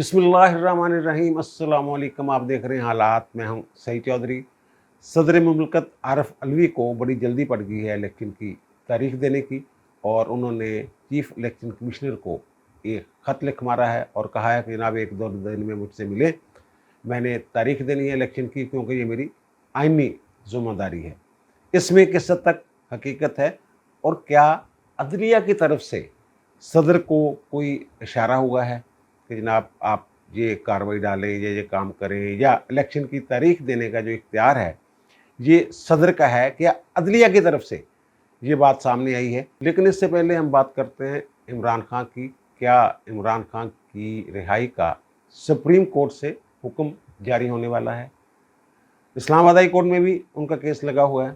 बिस्मिल्लाहिर्रहमानिर्रहीम। अस्सलाम वालेकुम। आप देख रहे हैं हालात। मैं हूं सईद चौधरी। सदर मुमलकत आरिफ अलवी को बड़ी जल्दी पड़ गई है इलेक्शन की तारीख देने की, और उन्होंने चीफ इलेक्शन कमिश्नर को एक ख़त लिख मारा है और कहा है कि जनाब एक दो दिन में मुझसे मिले, मैंने तारीख देनी है इलेक्शन की, क्योंकि ये मेरी आइनी ज़िम्मेदारी है। इसमें किस हद तक हकीकत है और क्या अदलिया की तरफ से सदर को कोई इशारा हुआ है कि जनाब आप ये कार्रवाई डालें, ये काम करें, या इलेक्शन की तारीख देने का जो इख्तियार है ये सदर का है कि अदलिया की तरफ से, ये बात सामने आई है। लेकिन इससे पहले हम बात करते हैं इमरान खान की। क्या इमरान खान की रिहाई का सुप्रीम कोर्ट से हुक्म जारी होने वाला है? इस्लामाबाद हाई कोर्ट में भी उनका केस लगा हुआ है,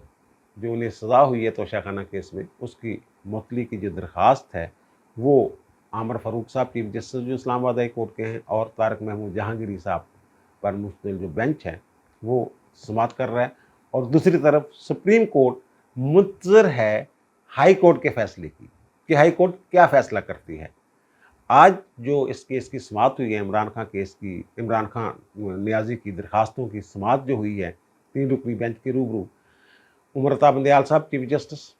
जो उन्हें सज़ा हुई है तोशाखाना केस में, उसकी मुअत्तली की जो दरख्वास्त है वो आमर फ़ारूक साहब चीफ जस्टिस जो इस्लामाबाद हाई कोर्ट के हैं और तारक महमूद जहांगीरी साहब पर मुश्तमिल जो बेंच है वो समाअत कर रहा है। और दूसरी तरफ सुप्रीम कोर्ट मुंतज़िर है हाई कोर्ट के फैसले की कि हाई कोर्ट क्या फ़ैसला करती है। आज जो इस केस की समाअत हुई है, इमरान खान केस की, इमरान खान नियाज़ी की दरखास्तों की समाअत जो हुई है 3 रुकनी बेंच के रूबरू, उमरता बंदयाल साहब चीफ जस्टिस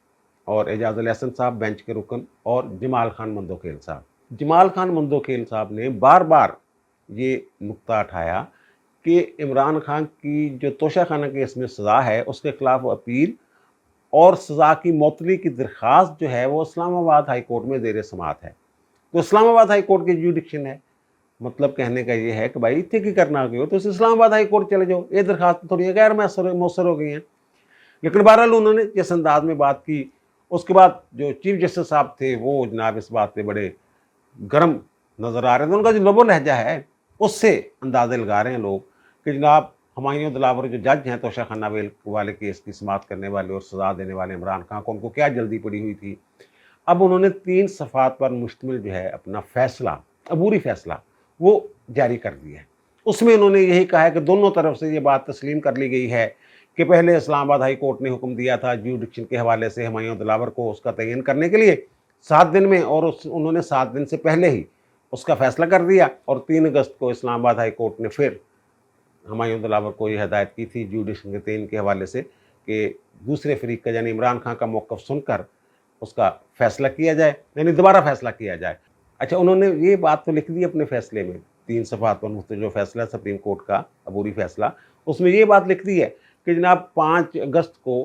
और एजाजुल हसन साहब बेंच के रुकन और जमाल खान मंदोखेल साहब। जमाल खान मंदोखेल साहब ने बार बार ये नुक्ता उठाया कि इमरान खान की जो तोशाखाना केस में सज़ा है उसके खिलाफ अपील और सज़ा की मुअत्तली की दरख्वास्त जो है वो इस्लामाबाद हाई कोर्ट में ज़ेर समाअत है। तो इस्लामाबाद हाई कोर्ट की जुडिक्शन है। मतलब कहने का ये है कि भाई इतने की करना हो तो इस्लामाबाद हाई कोर्ट चले जाओ, ये दरख्वास्त थोड़ी गैर मौसर हो गई हैं। लेकिन बहरहाल उन्होंने जिस अंदाज में बात की, उसके बाद जो चीफ जस्टिस साहब थे वो जनाब इस बात पे बड़े गर्म नज़र आ रहे थे। उनका जो लबो लहजा है उससे अंदाज़े लगा रहे हैं लोग कि जनाब हुमायूं दिलावर जो जज हैं तोशाखाना वाले केस की समाअत करने वाले और सज़ा देने वाले इमरान खान को, उनको क्या जल्दी पड़ी हुई थी। अब उन्होंने 3 सफ़ात पर मुश्तमिल जो है अपना फ़ैसला, अबूरी फ़ैसला वो जारी कर दिया है। उसमें उन्होंने यही कहा है कि दोनों तरफ से ये बात तस्लीम कर ली गई है कि पहले इस्लामाबाद हाई कोर्ट ने हुक्म दिया था जुडिक्शन के हवाले से हुमायूं दिलावर को उसका तयन करने के लिए 7 दिन में, और उन्होंने 7 दिन से पहले ही उसका फ़ैसला कर दिया। और 3 अगस्त को इस्लामाबाद हाई कोर्ट ने फिर हुमायूं दिलावर को ये हदायत की थी जुडिक्शन के तयन के हवाले से कि दूसरे फरीक का यानी इमरान खान का मौक़िफ़ सुनकर उसका फ़ैसला किया जाए, यानी दोबारा फ़ैसला किया जाए। अच्छा, उन्होंने ये बात तो लिख दी अपने फ़ैसले में, 3 सफ़ात पर मुश्तमिल जो फ़ैसला सुप्रीम कोर्ट का अबूरी फ़ैसला, उसमें ये बात लिख दी है कि जनाब 5 अगस्त को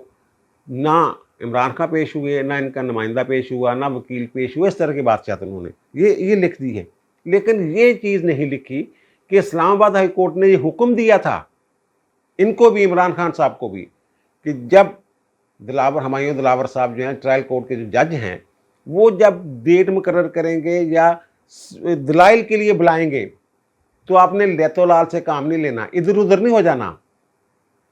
ना इमरान खान पेश हुए, ना इनका नुमाइंदा पेश हुआ, ना वकील पेश हुए, इस तरह की बात उन्होंने ये लिख दी है। लेकिन ये चीज़ नहीं लिखी कि इस्लामाबाद हाई कोर्ट ने ये हुक्म दिया था इनको भी, इमरान खान साहब को भी, कि जब हुमायूं दिलावर साहब जो हैं ट्रायल कोर्ट के जो जज हैं, वो जब डेट मुकर्रर करेंगे या दलाइल के लिए बुलाएंगे तो आपने लैतो लाल से काम नहीं लेना, इधर उधर नहीं हो जाना,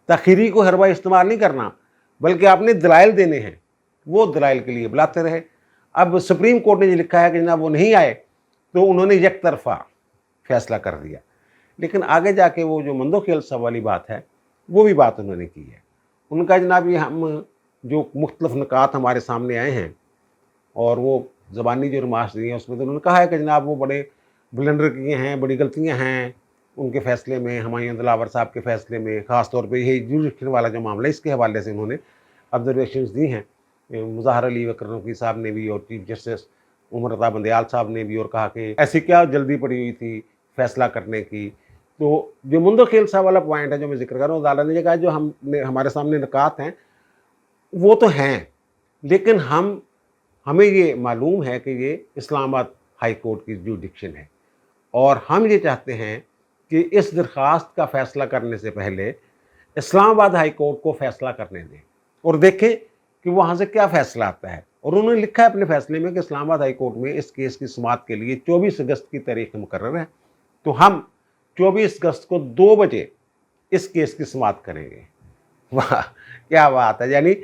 तखीरी को हर बार इस्तेमाल नहीं करना, बल्कि आपने दलाइल देने हैं। वो दलाइल के लिए बुलाते रहे। अब सुप्रीम कोर्ट ने ये लिखा है कि जनाब वो नहीं आए तो उन्होंने एक तरफा फैसला कर दिया। लेकिन आगे जाके वो जो मंदोखेल साहब वाली बात है वो भी बात उन्होंने की है। उनका जनाब ये हम जो मुख्तलिफ निकात हमारे सामने आए हैं और वो ज़बानी जो रिमार्क्स दिए हैं उसमें तो उन्होंने कहा है कि जनाब वो बड़े ब्लंडर किए हैं, बड़ी गलतियां हैं उनके फ़ैसले में, हुमायूं दिलावर साहब के फ़ैसले में, ख़ास तौर पे यही जुडिक्शन वाला जो मामला है इसके हवाले से उन्होंने ऑब्जर्वेशंस दी हैं। मुज़ाहर अली वकरनकी साहब ने भी और चीफ जस्टिस उमरता बंदयाल साहब ने भी, और कहा कि ऐसी क्या जल्दी पड़ी हुई थी फ़ैसला करने की। तो जो मंदोखेल साहब वाला पॉइंट है जो मैं जिक्र कर रहा हूँ, अदालत ने कहा जो हमारे सामने निकात हैं वो तो हैं, लेकिन हमें ये मालूम है कि ये इस्लामाबाद हाई कोर्ट की जुडिक्शन है और हम ये चाहते हैं कि इस दरख्वास्त का फ़ैसला करने से पहले इस्लामाबाद हाई कोर्ट को फ़ैसला करने दें और देखें कि वहाँ से क्या फ़ैसला आता है। और उन्होंने लिखा है अपने फ़ैसले में कि इस्लामाबाद हाई कोर्ट में इस केस की समाअत के लिए 24 अगस्त की तारीख मुकर्रर है, तो हम 24 अगस्त को 2 बजे इस केस की समाअत करेंगे। वाह क्या बात है। यानी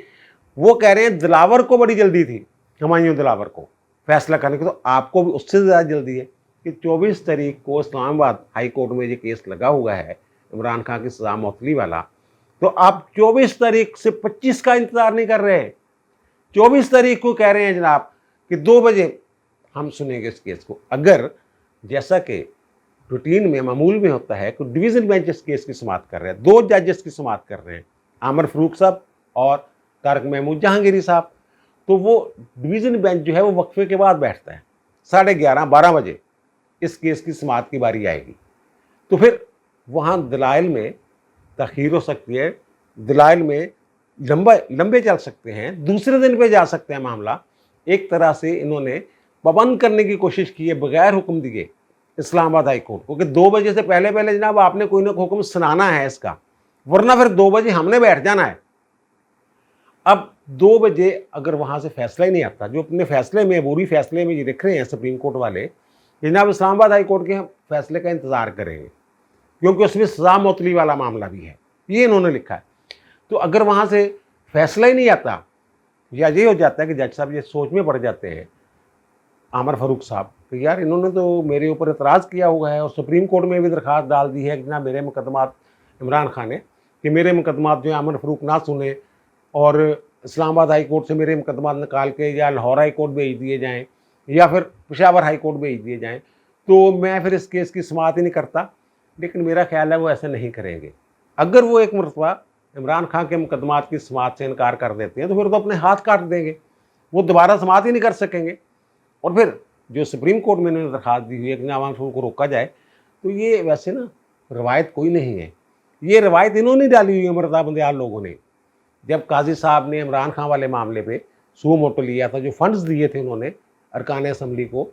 वो कह रहे हैं दिलावर को बड़ी जल्दी थी, हुमायूं दिलावर को फैसला करने की, तो आपको भी उससे ज़्यादा जल्दी है कि 24 तारीख को इस्लामाबाद हाई कोर्ट में ये केस लगा हुआ है इमरान खान की सज़ा मुअत्तली वाला, तो आप 24 तारीख से 25 का इंतज़ार नहीं कर रहे। 24 तारीख को कह रहे हैं जनाब कि 2 बजे हम सुनेंगे इस केस को। अगर जैसा कि रूटीन में मामूल में होता है कि डिवीज़न बेंच इस केस की समाअत कर रहे हैं, 2 जजेस की समाअत कर रहे हैं, आमिर फ़ारूक साहब और तारिक महमूद जहांगीरी साहब। तो वो डिवीज़न बेंच जो है वो वक्फे के बाद बैठता है, 11:30-12 बजे इस केस की समाअत की बारी आएगी। तो फिर वहाँ दलाइल में तख़ीर हो सकती है, दलाइल में लंबे चल सकते हैं, दूसरे दिन पे जा सकते हैं मामला। एक तरह से इन्होंने पाबंद करने की कोशिश की है बगैर हुक्म दिए इस्लामाबाद हाई कोर्ट को कि 2 बजे से पहले पहले जनाब आपने कोई ना कोई हुक्म सुनाना है इसका, वरना फिर 2 बजे हमने बैठ जाना है। अब 2 बजे अगर वहाँ से फैसला ही नहीं आता, जो अपने फैसले में अबूरी फैसले में ये लिख रहे हैं सुप्रीम कोर्ट वाले, जनाब इस्लामाबाद हाई कोर्ट के हम फैसले का इंतज़ार करेंगे क्योंकि उसमें सज़ा मौतली वाला मामला भी है, ये इन्होंने लिखा है। तो अगर वहाँ से फैसला ही नहीं आता, या ये हो जाता है कि जज साहब ये सोच में पड़ जाते हैं आमिर फ़ारूक साहब कि यार इन्होंने तो मेरे ऊपर एतराज़ किया हुआ है और सुप्रीम कोर्ट में भी दरख्वास्त डाल दी है कि जनाब मेरे मुकदमात, इमरान खान ने, कि मेरे मुकदमात जो है आमिर फ़ारूक ना सुने और इस्लामाबाद हाई कोर्ट से मेरे मुकदमात निकाल के या लाहौर हाई कोर्ट भेज दिए जाएँ या फिर पेशावर हाई कोर्ट भेज दिए जाएँ, तो मैं फिर इस केस की समाअत ही नहीं करता। लेकिन मेरा ख्याल है वो ऐसा नहीं करेंगे। अगर वो एक मरतबा इमरान खान के मुकदमात की समाअत से इनकार कर देते हैं तो फिर तो अपने हाथ काट देंगे, वो दोबारा समाअत ही नहीं कर सकेंगे। और फिर जो सुप्रीम कोर्ट में इन्होंने दरख्वास्त दी हुई है कि नवाज शरीफ को रोका जाए, तो ये वैसे ना रवायत कोई नहीं है, ये रवायत इन्होंने डाली हुई है मर्दा बंदियाल लोगों ने। जब काजी साहब ने इमरान खान वाले मामले पे सू मोटो लिया था, जो फंड्स दिए थे उन्होंने अरकान असम्बली को,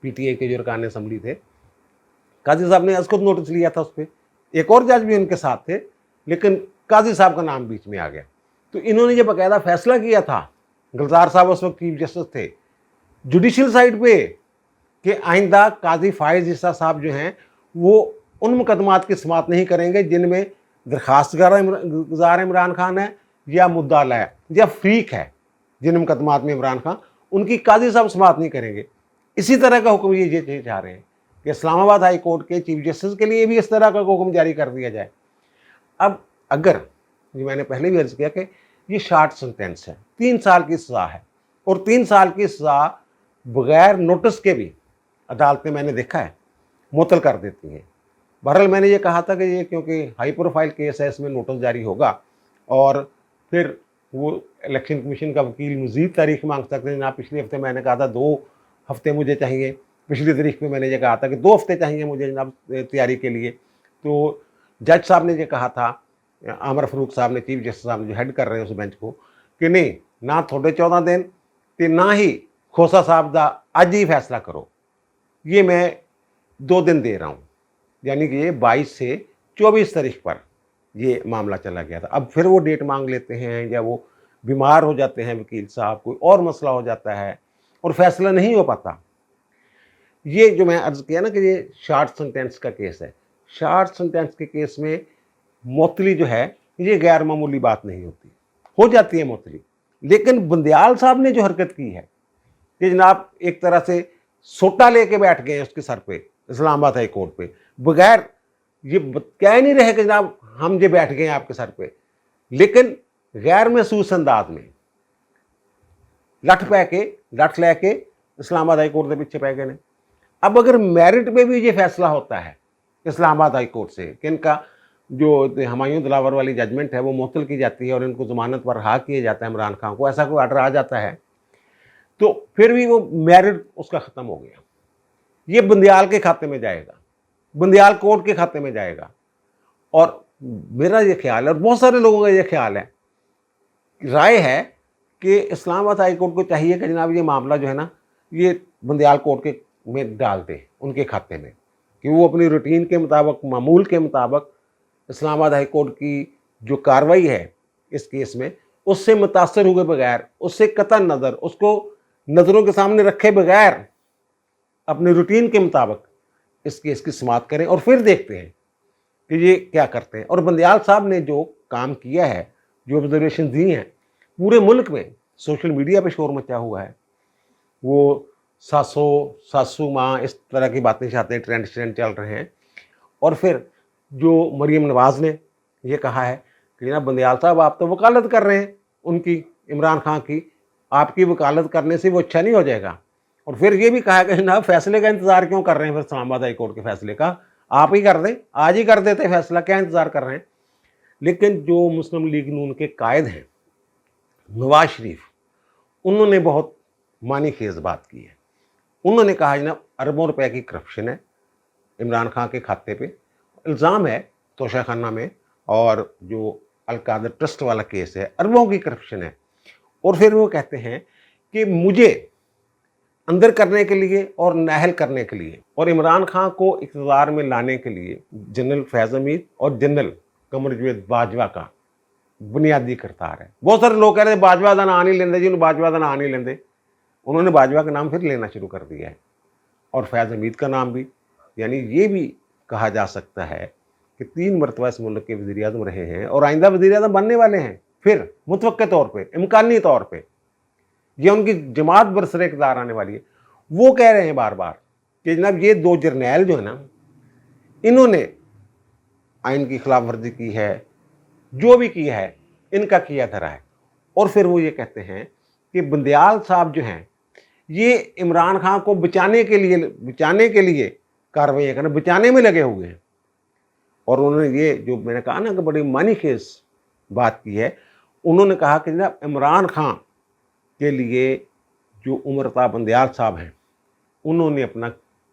पीटीआई के जो अरकान असम्बली थे, काजी साहब ने खुद नोटिस लिया था उस पर, एक और जज भी उनके साथ थे, लेकिन काजी साहब का नाम बीच में आ गया। तो इन्होंने ये बाकायदा फैसला किया था, गुलजार साहब उस वक्त चीफ जस्टिस थे, जुडिशल साइड पे, कि आइंदा काजी फायज़ ईसा साहब जो हैं वो उन मुकदमात की समाअत नहीं करेंगे जिनमें दरख्वास्त गुजार इमरान खान है या मुद्दा है या फरीक है, जिन मुकदमात में इमरान खान, उनकी काजी साहब समाअत नहीं करेंगे। इसी तरह का हुक्म ये चाह रहे हैं कि इस्लामाबाद हाई कोर्ट के चीफ जस्टिस के लिए भी इस तरह का हुक्म जारी कर दिया जाए। अब अगर जो मैंने पहले भी अर्ज़ किया कि ये शार्ट सेंटेंस है, 3 साल की सज़ा है, और 3 साल की सज़ा बगैर नोटिस के भी अदालतें मैंने देखा है मुअत्तल कर देती हैं। बहरहाल मैंने ये कहा था कि ये क्योंकि हाई प्रोफाइल केस है, इसमें नोटिस जारी होगा और फिर वो इलेक्शन कमीशन का वकील मज़ीद तारीख मांग सकते हैं। जनाब पिछले हफ्ते मैंने कहा था 2 हफ्ते मुझे चाहिए, पिछली तारीख में मैंने ये कहा था कि 2 हफ्ते चाहिए मुझे जनाब तैयारी के लिए। तो जज साहब ने ये कहा था, आमिर फ़ारूक साहब ने, चीफ जस्टिस साहब जो हेड कर रहे हैं उस बेंच को, कि नहीं ना थोड़े 14 दिन ते ना ही खोसा साहब का अज ही फैसला करो, ये मैं 2 दिन दे रहा हूँ। यानी कि ये 22 से 24 तारीख पर ये मामला चला गया था। अब फिर वो डेट मांग लेते हैं या वो बीमार हो जाते हैं वकील साहब, कोई और मसला हो जाता है और फैसला नहीं हो पाता। ये जो मैं अर्ज़ किया ना कि ये शार्ट सेंटेंस का केस है, शार्ट सेंटेंस के केस में मुअत्तली जो है ये गैर मामूली बात नहीं होती, हो जाती है मुअत्तली। लेकिन बंदियाल साहब ने जो हरकत की है कि जनाब एक तरह से सोटा लेके बैठ गए उसके सर पे इस्लामाबाद हाई कोर्ट पे, बगैर ये कह नहीं रहे कि जनाब हम ये बैठ गए आपके सर पे, लेकिन गैर महसूस अंदाज में लठ लैके इस्लामाबाद हाई कोर्ट के पीछे पै गए ने। अब अगर मेरिट पे भी ये फैसला होता है इस्लामाबाद हाई कोर्ट से कि इनका जो हमायूं दिलावर वाली जजमेंट है वो मुअत्तल की जाती है और इनको ज़मानत पर रहा किया जाता है इमरान खान को, ऐसा कोई आर्डर आ जाता है, तो फिर भी वो मेरिट उसका ख़त्म हो गया, ये बंदियाल के खाते में जाएगा, बंदियाल कोर्ट के खाते में जाएगा। और मेरा ये ख्याल है और बहुत सारे लोगों का ये ख्याल है, राय है कि इस्लामाबाद हाई कोर्ट को चाहिए कि जनाब ये मामला जो है ना ये बंदियाल कोर्ट के में डाल दे, उनके खाते में, कि वो अपनी रूटीन के मुताबिक, मामूल के मुताबिक इस्लामाबाद हाई कोर्ट की जो कार्रवाई है इस केस में उससे मुतासर हुए बगैर, उससे कतन नज़र, उसको नज़रों के सामने रखे बगैर अपने रूटीन के मुताबिक इस केस की समाअत करें और फिर देखते हैं कि ये क्या करते हैं। और बंदियाल साहब ने जो काम किया है, जो ऑब्जर्वेशन दी हैं, पूरे मुल्क में सोशल मीडिया पे शोर मचा हुआ है, वो सासू माँ इस तरह की बातें चाहते हैं, ट्रेंड चल रहे हैं। और फिर जो मरीम नवाज़ ने ये कहा है कि जनाब बंदियाल साहब आप तो वकालत कर रहे हैं उनकी, इमरान खान की, आपकी वकालत करने से वो अच्छा नहीं हो जाएगा। और फिर ये भी कहा कि जनाब फैसले का इंतज़ार क्यों कर रहे हैं फिर इस्लामाबाद हाई कोर्ट के फैसले का, आप ही कर दें, आज ही कर देते फैसला, क्या इंतज़ार कर रहे हैं। लेकिन जो मुस्लिम लीग नून के कायद हैं नवाज शरीफ, उन्होंने बहुत मानी खेज बात की है। उन्होंने कहा जनाब अरबों रुपए की करप्शन है इमरान खान के खाते पे, इल्ज़ाम है तोशाखाना में, और जो अलकादर ट्रस्ट वाला केस है, अरबों की करप्शन है। और फिर वो कहते हैं कि मुझे अंदर करने के लिए और नाअहल करने के लिए और इमरान खान को इक़्तिदार में लाने के लिए जनरल फैज़ हमीद और जनरल कमर जावेद बाजवा का बुनियादी किरदार है। बहुत सारे लोग कह रहे थे बाजवा का नाम नहीं लेंदे जी, बाजवा का नाम नहीं लेंदे। उन्होंने बाजवा का नाम फिर लेना शुरू कर दिया है, और फैज़ हमीद का नाम भी। यानी ये भी कहा जा सकता है कि 3 मरतबा इस मुल्क के वज़ीर आज़म रहे हैं और आइंदा वज़ीर आज़म बनने वाले हैं, फिर मुतवक्के तौर पर, इम्कानी तौर पर। ये उनकी जमात बरसरे इक़्तिदार आने वाली है। वो कह रहे हैं बार बार कि जनाब ये 2 जर्नैल जो है ना, इन्होंने आइन की खिलाफ वर्जी की है, जो भी किया है इनका किया धरा है। और फिर वो ये कहते हैं कि बंदियाल साहब जो हैं ये इमरान खान को बचाने के लिए कार्रवाई करना, बचाने में लगे हुए हैं। और उन्होंने ये जो मैंने कहा ना कि बड़ी मानीखेज बात की है, उन्होंने कहा कि जनाब इमरान खान के लिए जो उमरता बंदियाल साहब हैं उन्होंने अपना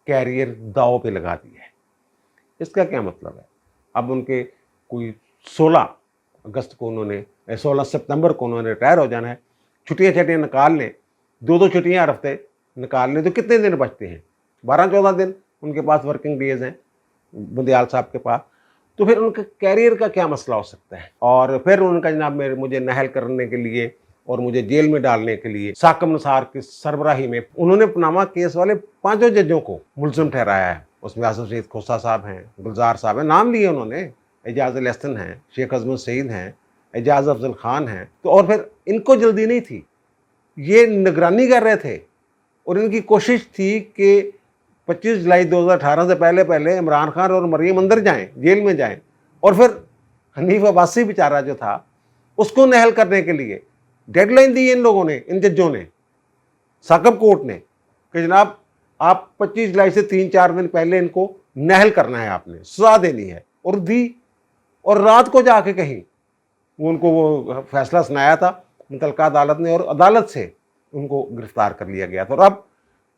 कैरियर दांव पे लगा दिया है। इसका क्या मतलब है? अब उनके कोई 16 अगस्त को उन्होंने 16 सितंबर को उन्होंने रिटायर हो जाना है। छुट्टियाँ निकाल लें, 2-2 छुट्टियाँ हर हफ्ते निकाल लें तो कितने दिन बचते हैं? 12-14 दिन उनके पास वर्किंग डेज हैं बंदियाल साहब के पास। तो फिर उनके कैरियर का क्या मसला हो सकता है? और फिर उनका जनाब मुझे नाअहल करने के लिए और मुझे जेल में डालने के लिए साकिब निसार की सरबराही में उन्होंने पनामा केस वाले 5 जजों को मुलज़िम ठहराया है। उसमें आसिफ सईद खोसा साहब हैं, गुलजार साहब हैं, नाम लिए उन्होंने, एजाज अल एहसन हैं, शेख अजमत सईद हैं, एजाज अफजल खान हैं। तो और फिर इनको जल्दी नहीं थी, ये निगरानी कर रहे थे और इनकी कोशिश थी कि 25 जुलाई 2018 से पहले इमरान खान और मरियम अंदर जाएं, जेल में जाएं, और फिर हनीफ अब्बासी बेचारा जो था उसको नाअहल करने के लिए डेडलाइन दी इन लोगों ने, इन जजों ने, साकिब कोर्ट ने, कि जनाब आप 25 जुलाई से 3-4 दिन पहले इनको नाअहल करना है, आपने सजा देनी है। और दी, और रात को जाके कहीं उनको वो फैसला सुनाया था मुतलका अदालत ने, और अदालत से उनको गिरफ्तार कर लिया गया था। और अब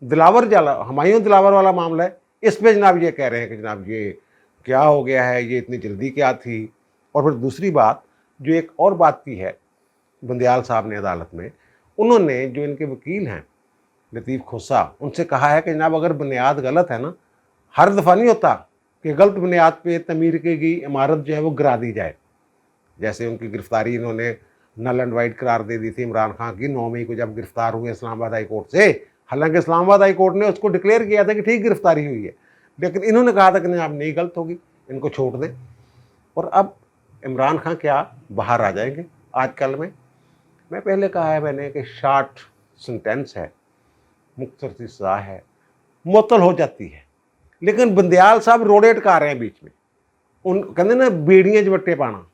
हुमायूं दिलावर वाला मामला है, इस पे जनाब ये कह रहे हैं कि जनाब ये क्या हो गया है, ये इतनी जल्दी क्या थी। और फिर दूसरी बात, जो एक और बात की है बंदियाल साहब ने अदालत में, उन्होंने जो इनके वकील हैं लतीफ़ खोसा, उनसे कहा है कि जनाब अगर बुनियाद गलत है ना, हर दफ़ा नहीं होता कि गलत बुनियाद पे तमीर की गई इमारत जो है वो गिरा दी जाए। जैसे उनकी गिरफ्तारी इन्होंने नल एंड वाइड करार दे दी थी इमरान खान की 9 मई को जब गिरफ्तार हुए इस्लामाबाद हाई कोर्ट से। हालांकि इस्लामाबाद हाई कोर्ट ने उसको डिक्लेयर किया था कि ठीक गिरफ्तारी हुई है, लेकिन इन्होंने कहा था कि नहीं, आप नहीं, गलत होगी, इनको छोड़ दें। और अब इमरान खान क्या बाहर आ जाएंगे आजकल में। मैं पहले कहा है मैंने कि शॉर्ट सेंटेंस है, मुख्तसर सी सज़ा है, मुअत्तल हो जाती है। लेकिन बंदियाल साहब रोड़े अटका रहे हैं बीच में, उन कहते ना बेड़ियाँ जवट्टे पाना,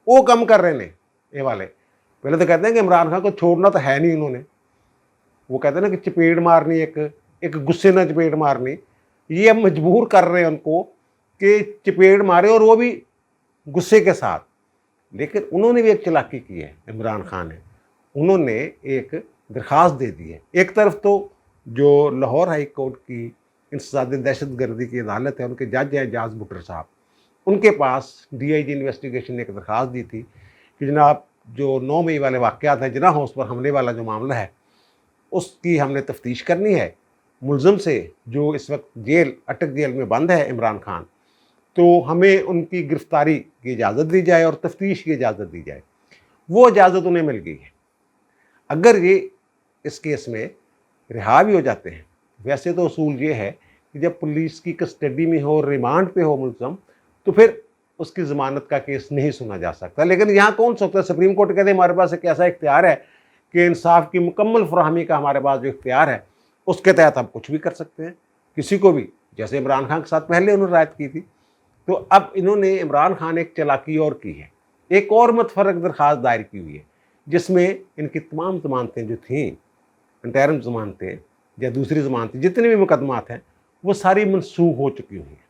वो कम कर रहे हैं ये वाले। पहले तो कहते हैं कि इमरान खान को छोड़ना तो है नहीं उन्होंने, वो कहते हैं ना कि चपेट मारनी, एक गुस्से में चपेट मारनी, ये अब मजबूर कर रहे हैं उनको कि चपेट मारे, और वो भी गुस्से के साथ। लेकिन उन्होंने भी एक चालाकी की है इमरान खान ने, उन्होंने एक दरख्वास्त दे दी है। एक तरफ तो जो लाहौर हाई कोर्ट की इंसदाद दहशतगर्दी की अदालत है, उनके जज हैं एजाज भुट्टर साहब, उनके पास DIG इन्वेस्टिगेशन ने एक दरख्वास्त दी थी कि जनाब जो 9 मई वाले वाक़यात हैं, जिना हाउस पर हमले वाला जो मामला है, उसकी हमने तफ्तीश करनी है। मुलज़िम से जो इस वक्त अटक जेल में बंद है इमरान खान, तो हमें उनकी गिरफ्तारी की इजाज़त दी जाए और तफ्तीश की इजाज़त दी जाए। वो इजाज़त उन्हें मिल गई है। अगर ये इस केस में रिहा भी हो जाते हैं, वैसे तो असूल ये है कि जब पुलिस की कस्टडी में हो, रिमांड पे हो मुलज़म, तो फिर उसकी ज़मानत का केस नहीं सुना जा सकता। लेकिन यहाँ कौन सकता है? सुप्रीम कोर्ट कहते हैं हमारे पास एक ऐसा इख्तियार है कि इंसाफ की मुकम्मल फराहमी का हमारे पास जो इख्तियार है, उसके तहत हम कुछ भी कर सकते हैं, किसी को भी, जैसे इमरान खान के साथ पहले उन्होंने रायत की थी। तो अब इन्होंने, इमरान खान एक चालाकी और की है, एक और मतफरक दरख्वास्त दायर की हुई है, जिसमें इनकी तमाम ज़मानतें जो थीं, इंटरिम ज़मानतें या दूसरी ज़मानतें, जितने भी मुकदमात हैं, वो सारी मनसूख हो चुकी हुई हैं।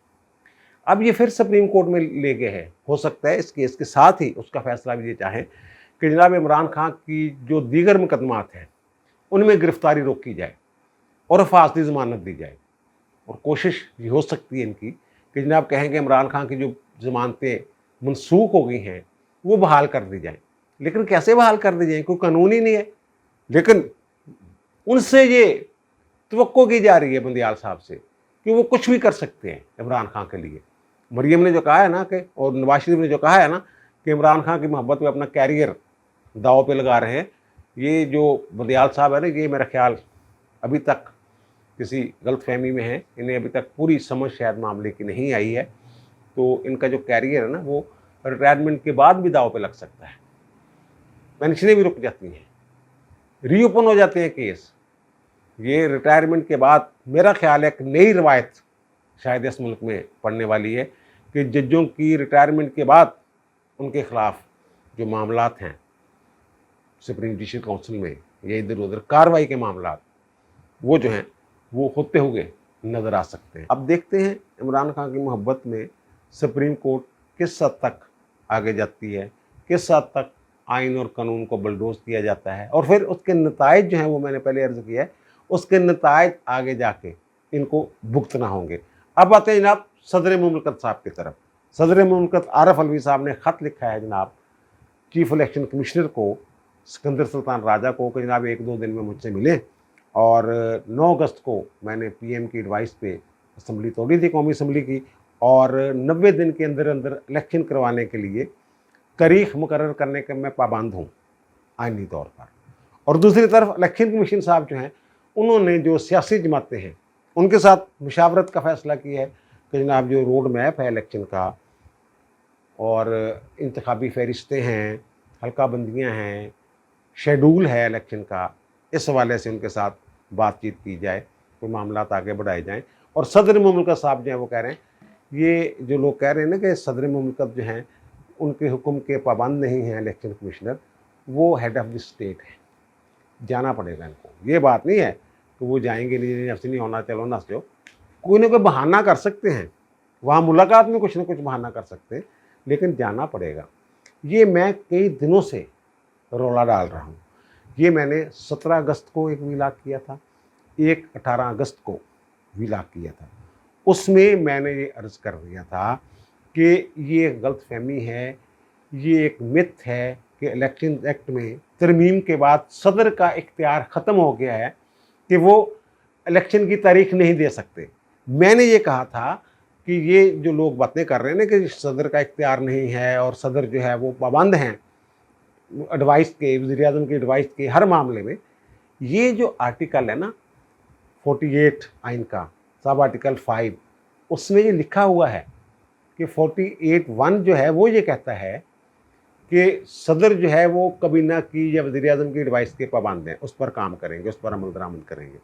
अब ये फिर सुप्रीम कोर्ट में ले गए हैं। हो सकता है इस केस के साथ ही उसका फैसला भी ये चाहें कि जनाब इमरान खान की जो दीगर मुकदमात हैं उनमें गिरफ्तारी रोकी जाए और फासली ज़मानत दी जाए। और कोशिश ये हो सकती है इनकी कि जनाब कहेंगे इमरान खान की जो ज़मानतें मनसूख हो गई हैं वो बहाल कर दी जाएँ। लेकिन कैसे बहाल कर दी जाएँ, कोई कानून ही नहीं है। लेकिन उनसे ये तवक्को की जा रही है बंदियाल साहब से कि वो कुछ भी कर सकते हैं इमरान खान के लिए। मरियम ने जो कहा है ना कि, और नवाज शरीफ ने जो कहा है ना कि इमरान खान की मोहब्बत में अपना कैरियर दाव पे लगा रहे हैं, ये जो बंदियाल साहब है ना, ये मेरा ख्याल अभी तक किसी गलतफहमी में है। इन्हें अभी तक पूरी समझ शायद मामले की नहीं आई है। तो इनका जो कैरियर है ना वो रिटायरमेंट के बाद भी दाव पे लग सकता है। पेंशनें भी रुक जाती हैं, रीओपन हो जाते हैं केस। ये रिटायरमेंट के बाद मेरा ख्याल है एक नई रवायत शायद इस मुल्क में पड़ने वाली है कि जजों की रिटायरमेंट के बाद उनके ख़िलाफ़ जो मामलात हैं सुप्रीम जुडिशल काउंसिल में या इधर उधर कार्रवाई के मामलात, वो जो हैं वो होते हुए नज़र आ सकते हैं। अब देखते हैं इमरान खान की मोहब्बत में सुप्रीम कोर्ट किस हद तक आगे जाती है, किस हद तक आइन और कानून को बलडोज किया जाता है, और फिर उसके नताइज जो हैं वो मैंने पहले अर्ज़ किया है, उसके नताइज आगे जाके इनको भुगतना होंगे। अब आते हैं जनाब सदर मुमलकत साहब की तरफ। सदर मुमलकत आरिफ अलवी साहब ने ख़त लिखा है जनाब चीफ इलेक्शन कमिश्नर को, सिकंदर सुल्तान राजा को, कि जनाब 1-2 दिन में मुझसे मिलें। और 9 अगस्त को मैंने पीएम की एडवाइस पे असम्बली तोड़ी थी, कौमी असम्बली की, और 90 दिन के अंदर अंदर इलेक्शन करवाने के लिए तारीख मुकर्रर करने के मैं पाबंद हूँ आइनी तौर पर। और दूसरी तरफ इलेक्शन कमीशन साहब जो हैं उन्होंने जो सियासी जमातें हैं उनके साथ मुशावरत का फ़ैसला किया है कि जनाब जो रोड मैप है इलेक्शन का और इंतखाबी फहरिस्तें हैं, हल्का बंदियाँ हैं, शेड्यूल है इलेक्शन का, इस हवाले से उनके साथ बातचीत की जाए, कोई मामलात आगे बढ़ाए जाएँ। और सदर मुमलकत साहब जो हैं वो कह रहे हैं, ये जो लोग कह रहे हैं ना कि सदर मुमलकत जो हैं उनके हुक्म के पाबंद नहीं हैं इलेक्शन कमिश्नर, वो हेड ऑफ़ द स्टेट है, जाना पड़ेगा इनको। ये बात नहीं है कि वो जाएंगे नहीं, ऐसे नहीं होना, चलो ना जो कोई ना कोई बहाना कर सकते हैं, वहाँ मुलाकात में कुछ ना कुछ बहाना कर सकते हैं, लेकिन जाना पड़ेगा। ये मैं कई दिनों से रौला डाल रहा हूँ। ये मैंने 17 अगस्त को एक वीलाग किया था, एक 18 अगस्त को वीलाग किया था। उसमें मैंने ये अर्ज़ कर दिया था कि ये गलतफहमी है, ये एक मिथ है कि इलेक्शन एक्ट में तरमीम के बाद सदर का इख्तियार ख़त्म हो गया है कि वो इलेक्शन की तारीख नहीं दे सकते। मैंने ये कहा था कि ये जो लोग बातें कर रहे हैं ना कि सदर का इख्तियार नहीं है और सदर जो है वो पाबंद हैं एडवाइस के, वज़ीर-ए-आज़म की एडवाइस के हर मामले में, ये जो आर्टिकल है ना 48 आइन का सब आर्टिकल 5, उसमें ये लिखा हुआ है कि 48(1) जो है वो ये कहता है कि सदर जो है वो कबीना की या वज़ीर-ए-आज़म की एडवाइस के पाबंद हैं, उस पर काम करेंगे, उस पर अमल दरामद करेंगे।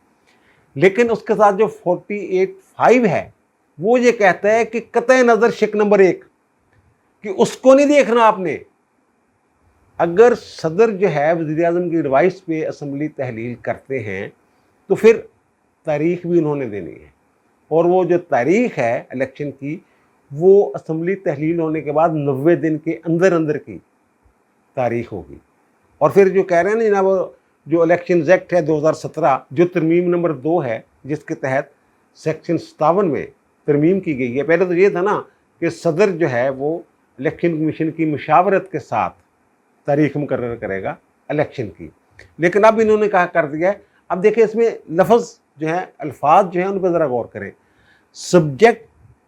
लेकिन उसके साथ जो 48(5) है वो ये कहता है कि कतई नज़र शिक नंबर 1 कि उसको नहीं देखना आपने। अगर सदर जो है वज़ीर-ए-आज़म की एडवाइस पे असम्बली तहलील करते हैं तो फिर तारीख भी उन्होंने देनी है, और वो जो तारीख है इलेक्शन की वो असम्बली तहलील होने के बाद 90 दिन के अंदर अंदर की तारीख होगी। और फिर जो कह रहे हैं ना जनाब जो इलेक्शन एक्ट है 2017 जो तरमीम नंबर 2 है जिसके तहत सेक्शन 57 में तरमीम की गई है। पहले तो ये था ना कि सदर जो है वो इलेक्शन कमीशन की मुशावरत के साथ तारीख मुकर्रर करेगा इलेक्शन की, लेकिन अब इन्होंने कहा कर दिया है। अब देखिए इसमें लफ्ज़ जो है, अल्फाज जो हैं उन पर ज़रा गौर करें। Subject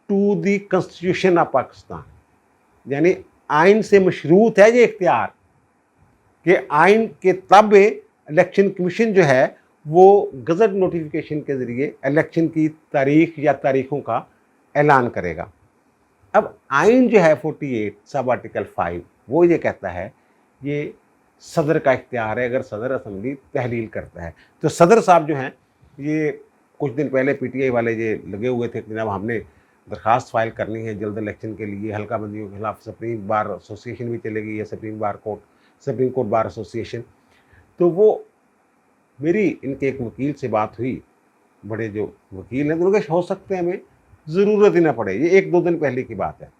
to the constitution of Pakistan, यानी आइन से मशरूत है ये इख्तियार कि आइन के ताबे इलेक्शन कमीशन जो है वो गज़ट नोटिफिकेशन के ज़रिए इलेक्शन की तारीख या तारीखों का ऐलान करेगा। अब आइन जो है 48 सब आर्टिकल 5 वो ये कहता है ये सदर का इख्तियार है अगर सदर असम्बली तहलील करता है। तो सदर साहब जो हैं ये कुछ दिन पहले पीटीआई वाले ये लगे हुए थे कि जनाब हमने दरख्वास्त फाइल करनी है जल्द इलेक्शन के लिए, हल्का बंदियों के खिलाफ सुप्रीम बार एसोसिएशन भी चलेगी या सुप्रीम कोर्ट बार एसोसिएशन। तो वो मेरी इनके एक वकील से बात हुई, बड़े जो वकील हैं तो उन्होंने कहा हो सकते हैं हमें ज़रूरत ही ना पड़े। ये 1-2 दिन पहले की बात है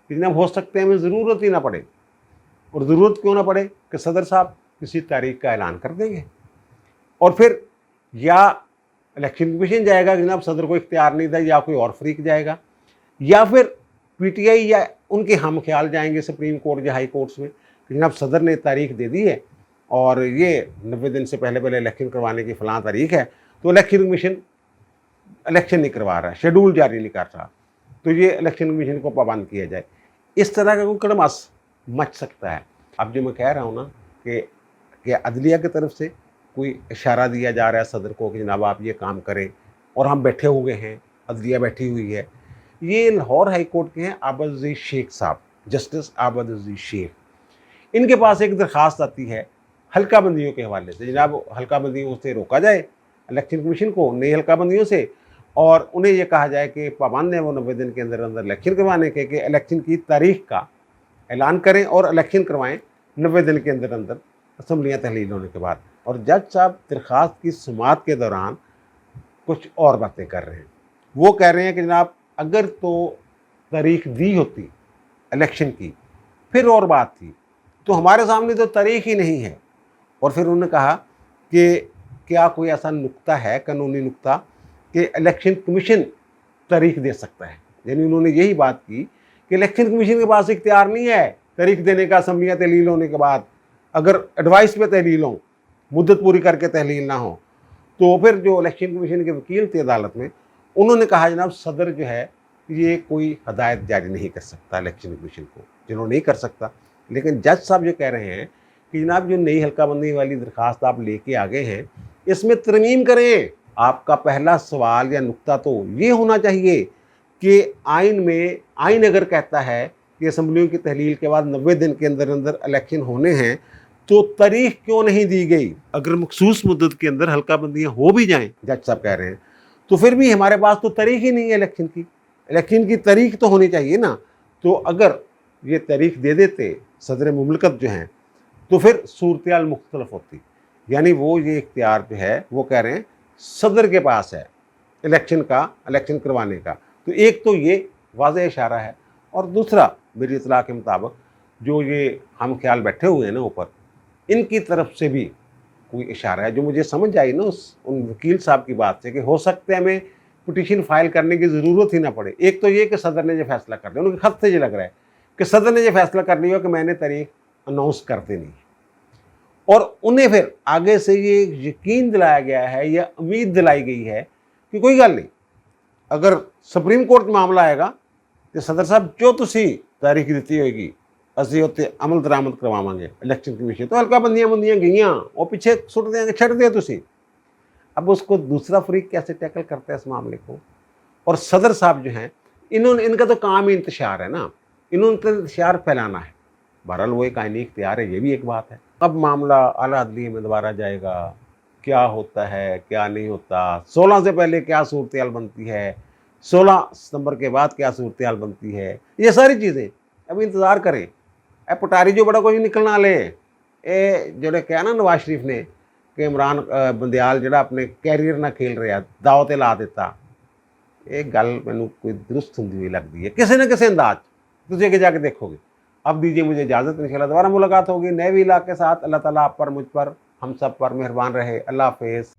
कि जनाब हो सकते हैं हमें ज़रूरत ही ना पड़े। और ज़रूरत क्यों ना पड़े कि सदर साहब किसी तारीख का ऐलान कर देंगे और फिर या इलेक्शन कमीशन जाएगा कि जनाब सदर को इख्तियार नहीं था, या कोई और फरीक जाएगा, या फिर पीटीआई या उनके हम ख्याल जाएंगे सुप्रीम कोर्ट या हाई कोर्ट्स में कि जनाब सदर ने तारीख दे दी है और ये 90 दिन से पहले पहले इलेक्शन करवाने की फ़लाँ तारीख है, तो इलेक्शन कमीशन इलेक्शन नहीं करवा रहा है, शेड्यूल जारी नहीं कर रहा, तो ये इलेक्शन कमीशन को पाबंद किया जाए। इस तरह का कोई कड़मास मच सकता है। अब जो मैं कह रहा हूँ ना कि अदलिया की तरफ से कोई इशारा दिया जा रहा है सदर को कि जनाब आप ये काम करें, और हम बैठे हुए हैं, अदलिया बैठी हुई है। ये लाहौर हाई कोर्ट के हैं आबद अज़ीज़ शेख साहब, जस्टिस आबद अज़ीज़ शेख। इनके पास एक दरख्वास्त आती है हल्का बंदियों के हवाले से, जनाब हल्का बंदियों से रोका जाए इलेक्शन कमीशन को, नई हल्का बंदियों से, और उन्हें यह कहा जाए कि पाबंद है वो 90 दिन के अंदर अंदर इलेक्शन करवाने के, कि इलेक्शन की तारीख का ऐलान करें और इलेक्शन करवाएं 90 दिन के अंदर अंदर असम्बलियाँ तहलील होने के बाद। और जज साहब दरख्वास्त की सुमात के दौरान कुछ और बातें कर रहे हैं। वो कह रहे हैं कि जनाब अगर तो तारीख दी होती इलेक्शन की फिर और बात थी, तो हमारे सामने तो तारीख ही नहीं है। और फिर उन्होंने कहा कि क्या कोई ऐसा नुक्ता है, कानूनी नुक्ता, कि इलेक्शन कमीशन तारीख दे सकता है। यानी उन्होंने यही बात की कि इलेक्शन कमीशन के पास इख्तियार नहीं है तारीख देने का असम्बलियाँ तहलील होने के बाद। अगर एडवाइस पे तहलील हो, मुद्दत पूरी करके तहलील ना हो, तो फिर जो इलेक्शन कमीशन के वकील थे अदालत में, उन्होंने कहा जनाब सदर जो है ये कोई हदायत जारी नहीं कर सकता इलेक्शन कमीशन को, जिन्होंने नहीं कर सकता। लेकिन जज साहब जो कह रहे हैं कि जनाब जो नई हल्का बंदी वाली दरख्वास्त आप लेके आ गए हैं, इसमें तरमीम करें। आपका पहला सवाल या नुक्ता तो ये होना चाहिए कि आइन में, आइन अगर कहता है कि असम्बलियों की तहलील के बाद 90 दिन के अंदर अंदर इलेक्शन होने हैं, तो तारीख क्यों नहीं दी गई? अगर मखसूस मुद्दत के अंदर हल्का बंदियाँ हो भी जाएं, जज साहब कह रहे हैं, तो फिर भी हमारे पास तो तारीख ही नहीं है इलेक्शन की। इलेक्शन की तारीख तो होनी चाहिए ना। तो अगर ये तारीख दे देते सदर मुमलकत जो हैं, तो फिर सूरत-ए-हाल मुख्तलिफ होती। यानी वो ये इख्तियार जो है वो कह रहे हैं सदर के पास है इलेक्शन करवाने का। तो एक तो ये वाज़ेह इशारा है, और दूसरा मेरी इत्तला के मुताबिक जो ये हम ख्याल बैठे हुए हैं ना ऊपर, इनकी तरफ से भी कोई इशारा है, जो मुझे समझ आई ना उन वकील साहब की बात से, कि हो सकता है हमें पिटीशन फाइल करने की ज़रूरत ही ना पड़े। एक तो ये कि सदर ने जो फैसला कर लिया, उनके खत से ये लग रहा है कि सदर ने जो फैसला कर लिया कि मैंने तारीख अनाउंस कर देनी है, और उन्हें फिर आगे से ये यकीन दिलाया गया है या उम्मीद दिलाई गई है कि कोई गल नहीं, अगर सुप्रीम कोर्ट मामला आएगा तो सदर साहब जो तुसी तारीख दी होगी ਅਸੀਂ ਉੱਤੇ अमल दरामद करवावांगे इलेक्शन कमीशन। तो हल्का बंदियाँ गईयाँ, वो पीछे सुट देंगे, छड़ दिया तुसी। अब उसको दूसरा फरीक कैसे टैकल करता है इस मामले को? और सदर साहब जो हैं, इनका तो काम ही इंतशार है ना, इन्होंने तो इंतशार फैलाना है। बहरहाल वो एक आईनी इख्तियार है, ये भी एक बात है। अब मामला आला अदलिया में दोबारा जाएगा, क्या होता है क्या नहीं होता, 16 से पहले क्या सूरत-ए-हाल बनती है, 16 सितंबर के बाद क्या सूरत-ए-हाल बनती है, ये सारी चीज़ें अब इंतज़ार करें। पटारी जो बड़ा कुछ निकलना ले, ये जोड़े कहा ना नवाज शरीफ ने कि इमरान बंदियाल जोड़ा अपने कैरियर ना खेल रहा, दाव ते ला दिता। ये गल मैनू कोई दुरुस्त होंदी हुई लगती है किसी न किसी अंदाज, तुझे आगे जाके देखोगे। अब दीजिए मुझे इजाज़त, इंशाल्लाह दोबारा मुलाकात होगी नए वीलॉग के साथ। अल्लाह ताला आप पर, मुझ पर, हम सब पर मेहरबान रहे। अल्लाह हाफ़िज़।